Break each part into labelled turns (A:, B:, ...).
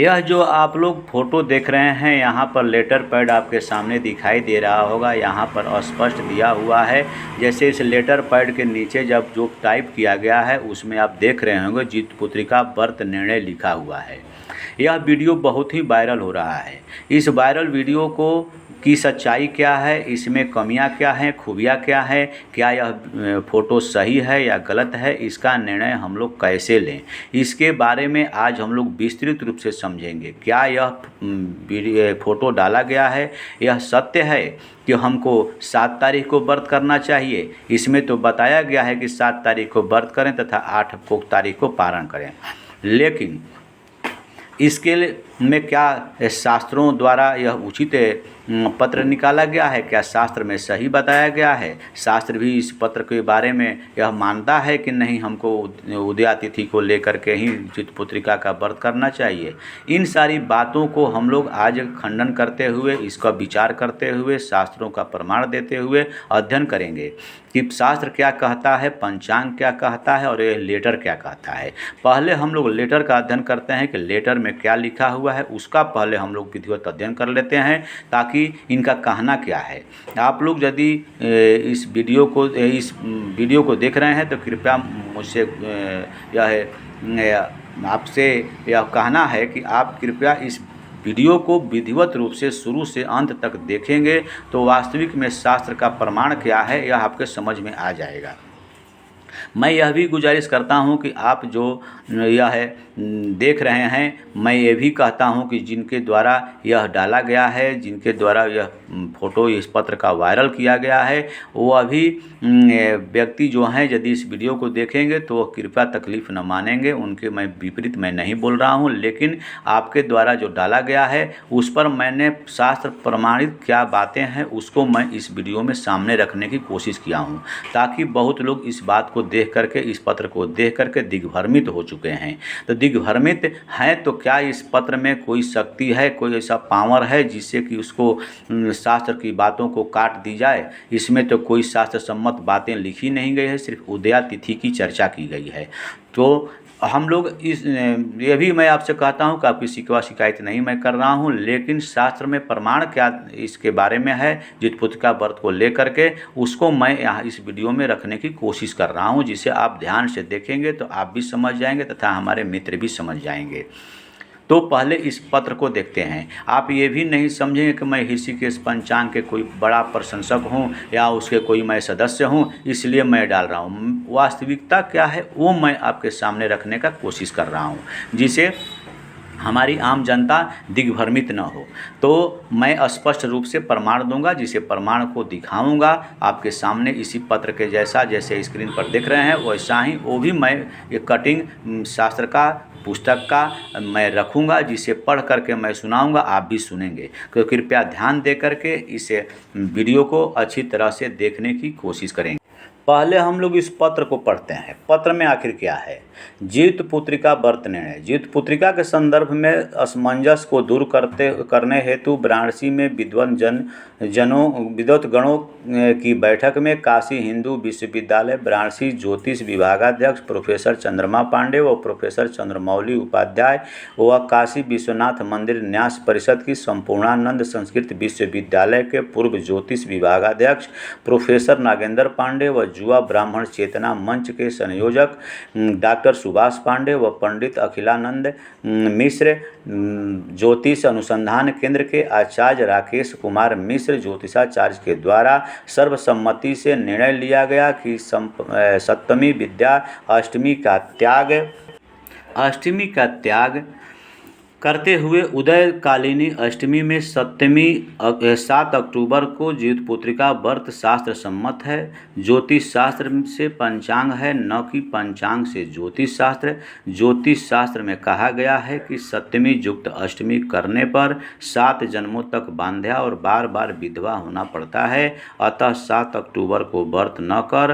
A: यह जो आप लोग फोटो देख रहे हैं, यहाँ पर लेटर पैड आपके सामने दिखाई दे रहा होगा। यहाँ पर स्पष्ट दिया हुआ है। जैसे इस लेटर पैड के नीचे जब जो टाइप किया गया है उसमें आप देख रहे होंगे जीत पुत्रिका व्रत निर्णय लिखा हुआ है। यह वीडियो बहुत ही वायरल हो रहा है। इस वायरल वीडियो को की सच्चाई क्या है, इसमें कमियां क्या हैं, खूबियां क्या है, क्या यह फ़ोटो सही है या गलत है, इसका निर्णय हम लोग कैसे लें, इसके बारे में आज हम लोग विस्तृत रूप से समझेंगे। क्या यह फ़ोटो डाला गया है यह सत्य है कि हमको 7 तारीख को व्रत करना चाहिए? इसमें तो बताया गया है कि 7 तारीख को व्रत करें तथा 8 तारीख को पारण करें, लेकिन इसके में क्या शास्त्रों द्वारा यह उचित पत्र निकाला गया है? क्या शास्त्र में सही बताया गया है? शास्त्र भी इस पत्र के बारे में यह मानता है कि नहीं हमको उदया तिथि को लेकर के ही चित पुत्रिका का व्रत करना चाहिए? इन सारी बातों को हम लोग आज खंडन करते हुए, इसका विचार करते हुए, शास्त्रों का प्रमाण देते हुए अध्ययन करेंगे कि शास्त्र क्या कहता है, पंचांग क्या कहता है और ये लेटर क्या कहता है। पहले हम लोग लेटर का अध्ययन करते हैं कि लेटर में क्या लिखा हुआ है, उसका पहले हम लोग विधिवत अध्ययन कर लेते हैं ताकि इनका कहना क्या है। आप लोग यदि इस वीडियो को देख रहे हैं तो कृपया मुझसे आपसे यह कहना है कि आप कृपया इस वीडियो को विधिवत रूप से शुरू से अंत तक देखेंगे तो वास्तविक में शास्त्र का प्रमाण क्या है यह आपके समझ में आ जाएगा। मैं यह भी गुजारिश करता हूं कि आप जो यह देख रहे हैं, मैं ये भी कहता हूं कि जिनके द्वारा यह डाला गया है, जिनके द्वारा यह फ़ोटो इस पत्र का वायरल किया गया है, वो अभी व्यक्ति जो हैं यदि इस वीडियो को देखेंगे तो वो कृपया तकलीफ़ न मानेंगे। उनके मैं विपरीत मैं नहीं बोल रहा हूं, लेकिन आपके द्वारा जो डाला गया है उस पर मैंने शास्त्र प्रमाणित क्या बातें हैं उसको मैं इस वीडियो में सामने रखने की कोशिश किया हूँ, ताकि बहुत लोग इस बात को देख करके, इस पत्र को देख करके दिग्भ्रमित हो चुके हैं। तो दिग्भ्रमित हैं तो क्या इस पत्र में कोई शक्ति है, कोई ऐसा पावर है जिससे कि उसको शास्त्र की बातों को काट दी जाए? इसमें तो कोई शास्त्र सम्मत बातें लिखी नहीं गई है, सिर्फ उदया तिथि की चर्चा की गई है। तो हम लोग ये भी मैं आपसे कहता हूं कि आपकी शिकवा शिकायत नहीं मैं कर रहा हूं, लेकिन शास्त्र में प्रमाण क्या इसके बारे में है जित पुत्रिका व्रत को लेकर के, उसको मैं यहाँ इस वीडियो में रखने की कोशिश कर रहा हूं, जिसे आप ध्यान से देखेंगे तो आप भी समझ जाएंगे तथा हमारे मित्र भी समझ जाएंगे। तो पहले इस पत्र को देखते हैं। आप ये भी नहीं समझेंगे कि मैं ऋषिकेश पंचांग के कोई बड़ा प्रशंसक हूँ या उसके कोई मैं सदस्य हूँ इसलिए मैं डाल रहा हूँ। वास्तविकता क्या है वो मैं आपके सामने रखने का कोशिश कर रहा हूँ, जिसे हमारी आम जनता दिग्भ्रमित न हो। तो मैं स्पष्ट रूप से प्रमाण दूंगा, जिसे प्रमाण को दिखाऊंगा आपके सामने इसी पत्र के जैसा, जैसे स्क्रीन पर देख रहे हैं वैसा ही वो भी मैं ये कटिंग शास्त्र का पुस्तक का मैं रखूंगा, जिसे पढ़ करके मैं सुनाऊंगा, आप भी सुनेंगे। तो कृपया ध्यान दे करके इस वीडियो को अच्छी तरह से देखने की कोशिश करेंगे। पहले हम लोग इस पत्र को पढ़ते हैं। पत्र में आखिर क्या है? जीत पुत्रिका व्रत निर्णय। जीत पुत्रिका के संदर्भ में असमंजस को दूर करने हेतु वाराणसी में विद्वत गणों की बैठक में काशी हिंदू विश्वविद्यालय वाराणसी ज्योतिष विभागाध्यक्ष प्रोफेसर चंद्रमा पांडे व प्रोफेसर चंद्रमौली उपाध्याय व काशी विश्वनाथ मंदिर न्यास परिषद की संपूर्णानंद संस्कृत विश्वविद्यालय के पूर्व ज्योतिष विभागाध्यक्ष प्रोफेसर नागेंद्र पांडे व युवा ब्राह्मण चेतना मंच के संयोजक डॉक्टर सुभाष पांडे व पंडित अखिलानंद मिश्र, ज्योतिष अनुसंधान केंद्र के आचार्य राकेश कुमार मिश्र ज्योतिषाचार्य के द्वारा सर्वसम्मति से निर्णय लिया गया कि सप्तमी विद्या अष्टमी का त्याग करते हुए उदयकालिनी अष्टमी में 7 अक्टूबर को जीत पुत्रिका व्रत शास्त्र सम्मत है। ज्योतिष शास्त्र से पंचांग है, न कि पंचांग से ज्योतिष शास्त्र। ज्योतिष शास्त्र में कहा गया है कि सप्तमी युक्त अष्टमी करने पर 7 जन्मों तक बांध्या और बार बार विधवा होना पड़ता है। अतः 7 अक्टूबर को व्रत न कर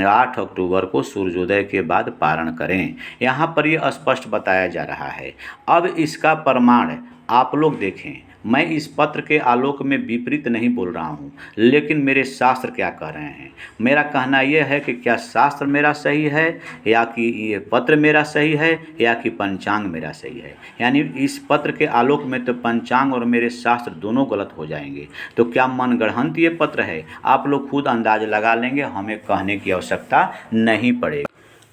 A: 8 अक्टूबर को सूर्योदय के बाद पारण करें। यहाँ पर यह स्पष्ट बताया जा रहा है। अब इसका प्रमाण आप लोग देखें। मैं इस पत्र के आलोक में विपरीत नहीं बोल रहा हूँ, लेकिन मेरे शास्त्र क्या कह रहे हैं। मेरा कहना यह है कि क्या शास्त्र मेरा सही है, या कि ये पत्र मेरा सही है, या कि पंचांग मेरा सही है। यानी इस पत्र के आलोक में तो पंचांग और मेरे शास्त्र दोनों गलत हो जाएंगे। तो क्या मनगढ़ंत ये पत्र है, आप लोग खुद अंदाज लगा लेंगे, हमें कहने की आवश्यकता नहीं पड़ेगी।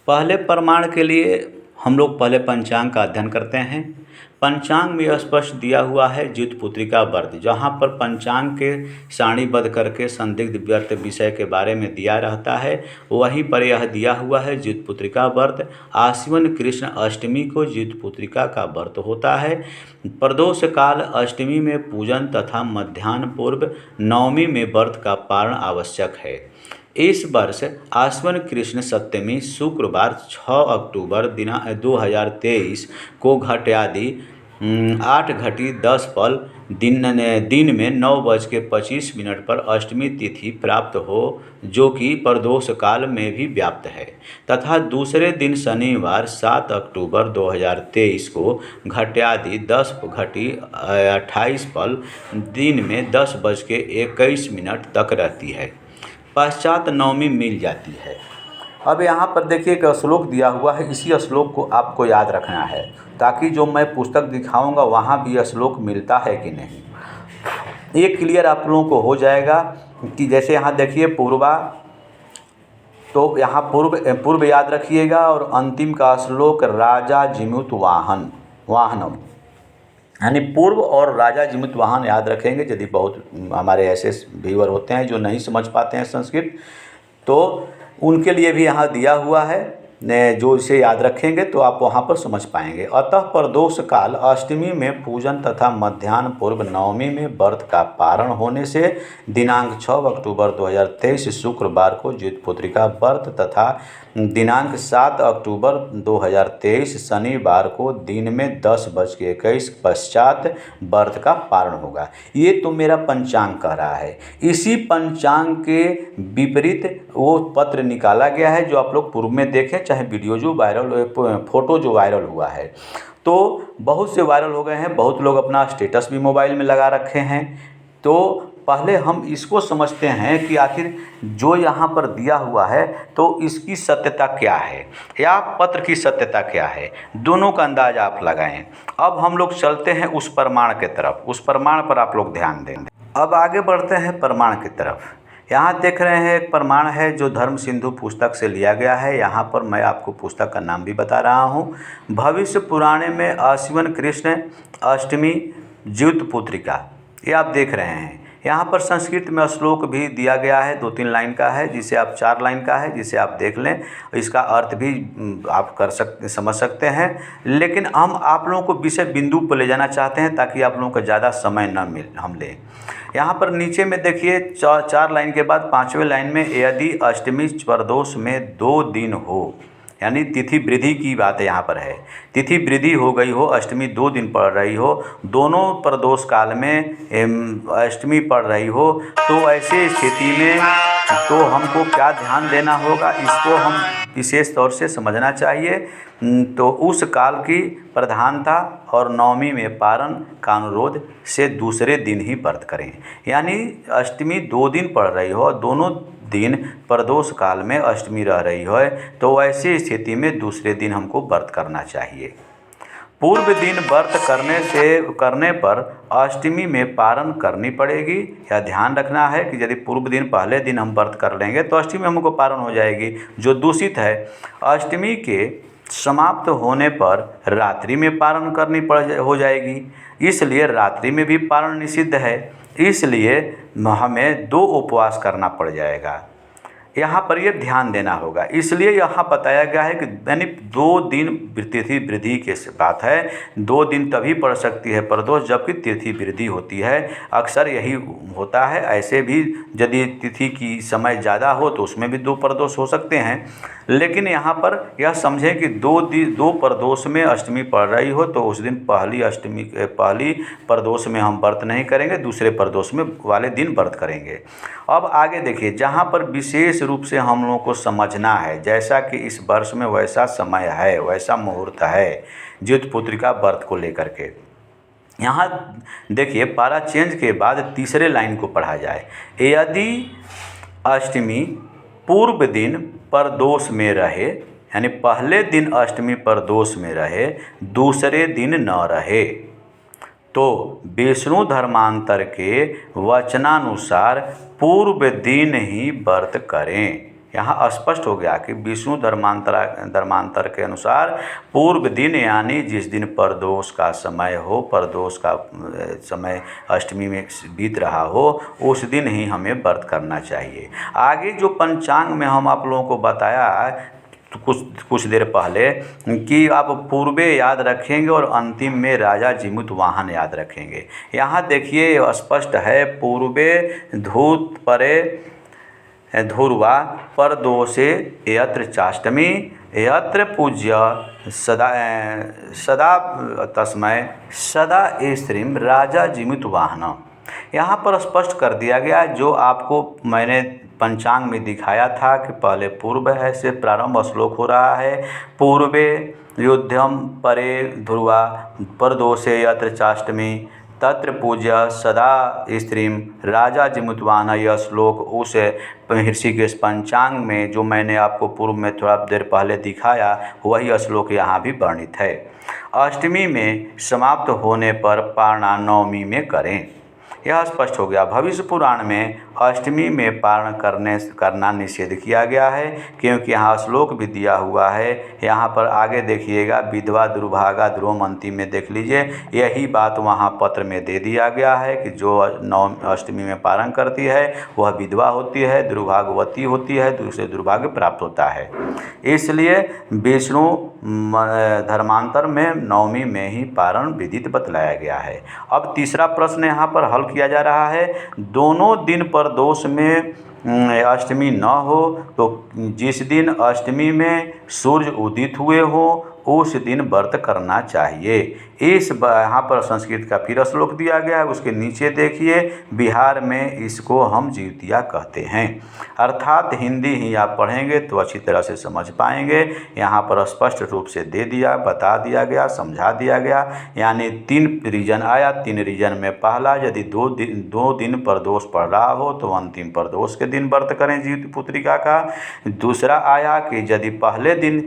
A: पहले प्रमाण के लिए हम लोग पहले पंचांग का अध्ययन करते हैं। पंचांग में स्पष्ट दिया हुआ है ज्योतिपुत्रिका व्रत, जहाँ पर पंचांग के सारणीबद्ध करके संदिग्ध व्यर्थ विषय के बारे में दिया रहता है, वहीं पर यह दिया हुआ है ज्योतिपुत्रिका व्रत। आश्विन कृष्ण अष्टमी को ज्योतिपुत्रिका का व्रत होता है। प्रदोष काल अष्टमी में पूजन तथा मध्याह्न पूर्व नवमी में व्रत का पारण आवश्यक है। इस वर्ष आश्विन कृष्ण सप्तमी शुक्रवार 6 अक्टूबर 2023 को घट्यादि 8:10 दिन में 9:25 पर अष्टमी तिथि प्राप्त हो, जो कि प्रदोष काल में भी व्याप्त है, तथा दूसरे दिन शनिवार 7 अक्टूबर 2023 को घट्यादि 10:28 दिन में 10:21 तक रहती है। पश्चात नवमी मिल जाती है। अब यहाँ पर देखिए एक श्लोक दिया हुआ है, इसी श्लोक को आपको याद रखना है, ताकि जो मैं पुस्तक दिखाऊंगा वहाँ भी यह श्लोक मिलता है कि नहीं, ये क्लियर आप लोगों को हो जाएगा। कि जैसे यहाँ देखिए पूर्वा, तो यहाँ पूर्व याद रखिएगा, और अंतिम का श्लोक राजा जिमुत वाहनम, यानी पूर्व और राजा जिमुत वाहन याद रखेंगे। यदि बहुत हमारे ऐसे व्यूअर होते हैं जो नहीं समझ पाते हैं संस्कृत, तो उनके लिए भी यहाँ दिया हुआ है, जो इसे याद रखेंगे तो आप वहाँ पर समझ पाएंगे। अतः प्रदोष काल अष्टमी में पूजन तथा मध्याह्न पूर्व नवमी में व्रत का पारण होने से दिनांक 6 अक्टूबर 2023 शुक्रवार को ज्योतिपुत्रिका व्रत तथा दिनांक 7 अक्टूबर 2023 शनिवार को दिन में 10:21 पश्चात व्रत का पारण होगा। ये तो मेरा पंचांग कह रहा है। इसी पंचांग के विपरीत वो पत्र निकाला गया है, जो आप लोग पूर्व में देखें, चाहे वीडियो जो वायरल, फोटो जो वायरल हुआ है, तो बहुत से वायरल हो गए हैं। बहुत लोग अपना स्टेटस भी मोबाइल में लगा रखे हैं। तो पहले हम इसको समझते हैं कि आखिर जो यहाँ पर दिया हुआ है तो इसकी सत्यता क्या है, या पत्र की सत्यता क्या है, दोनों का अंदाज आप लगाएं। अब हम लोग चलते हैं उस प्रमाण के तरफ, उस प्रमाण पर आप लोग ध्यान दें। अब आगे बढ़ते हैं प्रमाण की तरफ। यहाँ देख रहे हैं एक प्रमाण है जो धर्म सिंधु पुस्तक से लिया गया है। यहाँ पर मैं आपको पुस्तक का नाम भी बता रहा हूँ। भविष्य पुराणे में आश्विन कृष्ण अष्टमी ज्योतिपुत्रिका, ये आप देख रहे हैं। यहाँ पर संस्कृत में श्लोक भी दिया गया है, 2-3 लाइन का है, जिसे आप 4 लाइन का है, जिसे आप देख लें। इसका अर्थ भी आप समझ सकते हैं। लेकिन हम आप लोगों को विषय बिंदु पर ले जाना चाहते हैं, ताकि आप लोगों को ज़्यादा समय न हम लें। यहाँ पर नीचे में देखिए 4 लाइन के बाद 5वें लाइन में, यदि अष्टमी प्रदोष में 2 दिन हो, यानी तिथि वृद्धि की बात यहाँ पर है। तिथि वृद्धि हो गई हो, अष्टमी 2 दिन पड़ रही हो, दोनों प्रदोष काल में अष्टमी पड़ रही हो, तो ऐसे स्थिति में तो हमको क्या ध्यान देना होगा, इसको हम विशेष तौर से समझना चाहिए। तो उस काल की प्रधानता और नवमी में पारण का अनुरोध से दूसरे दिन ही व्रत करें। यानी अष्टमी 2 दिन पड़ रही हो, दोनों दिन प्रदोष काल में अष्टमी रह रही है, तो ऐसी स्थिति में दूसरे दिन हमको व्रत करना चाहिए। पूर्व दिन व्रत करने पर अष्टमी में पारण करनी पड़ेगी। यह ध्यान रखना है कि यदि पूर्व दिन पहले दिन हम व्रत कर लेंगे तो अष्टमी में हमको पारण हो जाएगी, जो दूषित है। अष्टमी के समाप्त होने पर रात्रि में पारण करनी हो जाएगी, इसलिए रात्रि में भी पारण निषिद्ध है। इसलिए हमें 2 उपवास करना पड़ जाएगा। यहाँ पर ये ध्यान देना होगा। इसलिए यहाँ बताया गया है कि यानी 2 दिन तिथि वृद्धि की बात है। 2 दिन तभी पड़ सकती है प्रदोष जबकि तिथि वृद्धि होती है। अक्सर यही होता है। ऐसे भी यदि तिथि की समय ज़्यादा हो तो उसमें भी 2 प्रदोष हो सकते हैं। लेकिन यहाँ पर यह समझें कि 2 प्रदोष में अष्टमी पड़ रही हो तो उस दिन पहली प्रदोष में हम व्रत नहीं करेंगे, दूसरे प्रदोष में वाले दिन व्रत करेंगे। अब आगे देखिए, जहाँ पर विशेष रूप से हम लोगों को समझना है, जैसा कि इस वर्ष में वैसा समय है, वैसा मुहूर्त है ज्योतिपुत्रिका व्रत को लेकर के। यहाँ देखिए पारा चेंज के बाद तीसरे लाइन को पढ़ा जाए। यदि अष्टमी पूर्व दिन प्रदोष में रहे, यानी पहले दिन अष्टमी प्रदोष में रहे, दूसरे दिन न रहे, तो विष्णु धर्मांतर के वचनानुसार पूर्व दिन ही व्रत करें। यहाँ स्पष्ट हो गया कि विष्णु धर्मांतर के अनुसार पूर्व दिन यानी जिस दिन प्रदोष का समय हो, प्रदोष का समय अष्टमी में बीत रहा हो, उस दिन ही हमें व्रत करना चाहिए। आगे जो पंचांग में हम आप लोगों को बताया तो कुछ देर पहले कि आप पूर्वे याद रखेंगे और अंतिम में राजा जीमूत वाहन याद रखेंगे। यहाँ देखिए स्पष्ट है, पूर्वे धूत परे धूर्वा प्रदोषे यत्र चाष्टमी यत्र पूज्य सदा तस्मै सदा स्त्रीं राजा जीमूत वाहन। यहाँ पर स्पष्ट कर दिया गया जो आपको मैंने पंचांग में दिखाया था कि पहले पूर्व है से प्रारंभ श्लोक हो रहा है। पूर्वे युद्धम परे ध्रुवा प्रदोषे यत्र चाष्टमी तत्र पूज्य सदा स्त्रीं राजा जीमूतवाहन। यह श्लोक उस ऋषिकेश पंचांग में जो मैंने आपको पूर्व में थोड़ा देर पहले दिखाया, वही श्लोक यहाँ भी वर्णित है। अष्टमी में समाप्त होने पर पारणा नवमी में करें, यह स्पष्ट हो गया। भविष्य पुराण में अष्टमी में पारण करना निषेध किया गया है, क्योंकि यहाँ श्लोक भी दिया हुआ है। यहाँ पर आगे देखिएगा, विधवा दुर्भागा ध्रुवम अंतिम में देख लीजिए, यही बात वहाँ पत्र में दे दिया गया है कि जो अष्टमी में पारण करती है वह विधवा होती है, दुर्भाग्यवती होती है, दूसरे दुर्भाग्य प्राप्त होता है। इसलिए विष्णु धर्मांतर में नवमी में ही पारण विदित बतलाया गया है। अब तीसरा प्रश्न यहाँ पर हल किया जा रहा है, दोनों दिन प्रदोष में अष्टमी न हो तो जिस दिन अष्टमी में सूर्य उदित हुए हो उस दिन व्रत करना चाहिए। इस यहाँ पर संस्कृत का फिर श्लोक दिया गया है, उसके नीचे देखिए, बिहार में इसको हम जिउतिया कहते हैं। अर्थात हिंदी ही आप पढ़ेंगे तो अच्छी तरह से समझ पाएंगे। यहाँ पर स्पष्ट रूप से बता दिया गया, समझा दिया गया। यानी 3 रीजन आया। 3 रीजन में पहला, यदि 2 दिन प्रदोष पड़ रहा हो तो अंतिम प्रदोष के दिन व्रत करें जीवित पुत्रिका का। दूसरा आया कि यदि पहले दिन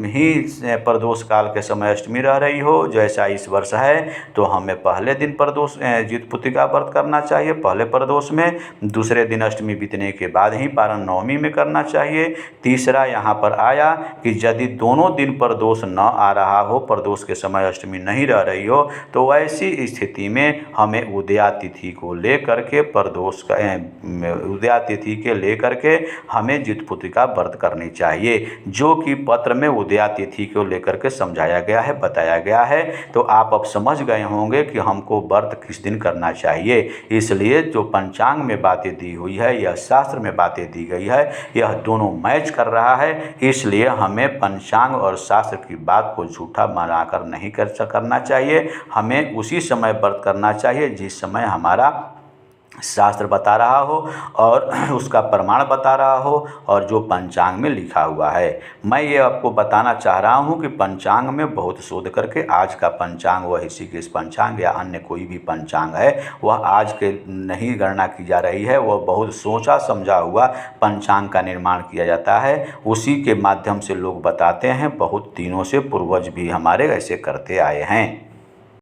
A: ही प्रदोष काल के समय अष्टमी रह रही हो, जैसा इस वर्ष है, तो हमें पहले दिन प्रदोष जीवित पुत्रिका व्रत करना चाहिए, पहले प्रदोष में। दूसरे दिन अष्टमी बीतने के बाद ही पारण नवमी में करना चाहिए। तीसरा यहाँ पर आया कि यदि दोनों दिन प्रदोष न आ रहा हो, प्रदोष के समय अष्टमी नहीं रह रही हो, तो ऐसी स्थिति में हमें उदया तिथि को लेकर के उदया तिथि के लेकर के हमें जीवित पुत्रिका व्रत करनी चाहिए, जो कि पत्र में उदया तिथि को लेकर के समझाया गया है, बताया गया है। तो आप अब समझ गए होंगे कि हमको व्रत किस दिन करना चाहिए। इसलिए जो पंचांग में बातें दी हुई है या शास्त्र में बातें दी गई है, यह दोनों मैच कर रहा है। इसलिए हमें पंचांग और शास्त्र की बात को झूठा मानकर नहीं करना चाहिए। हमें उसी समय व्रत करना चाहिए जिस समय हमारा शास्त्र बता रहा हो और उसका प्रमाण बता रहा हो और जो पंचांग में लिखा हुआ है। मैं ये आपको बताना चाह रहा हूँ कि पंचांग में बहुत शोध करके आज का पंचांग, वह ऋषिकेश पंचांग या अन्य कोई भी पंचांग है, वह आज के नहीं गणना की जा रही है। वह बहुत सोचा समझा हुआ पंचांग का निर्माण किया जाता है। उसी के माध्यम से लोग बताते हैं। बहुत दिनों से पूर्वज भी हमारे ऐसे करते आए हैं।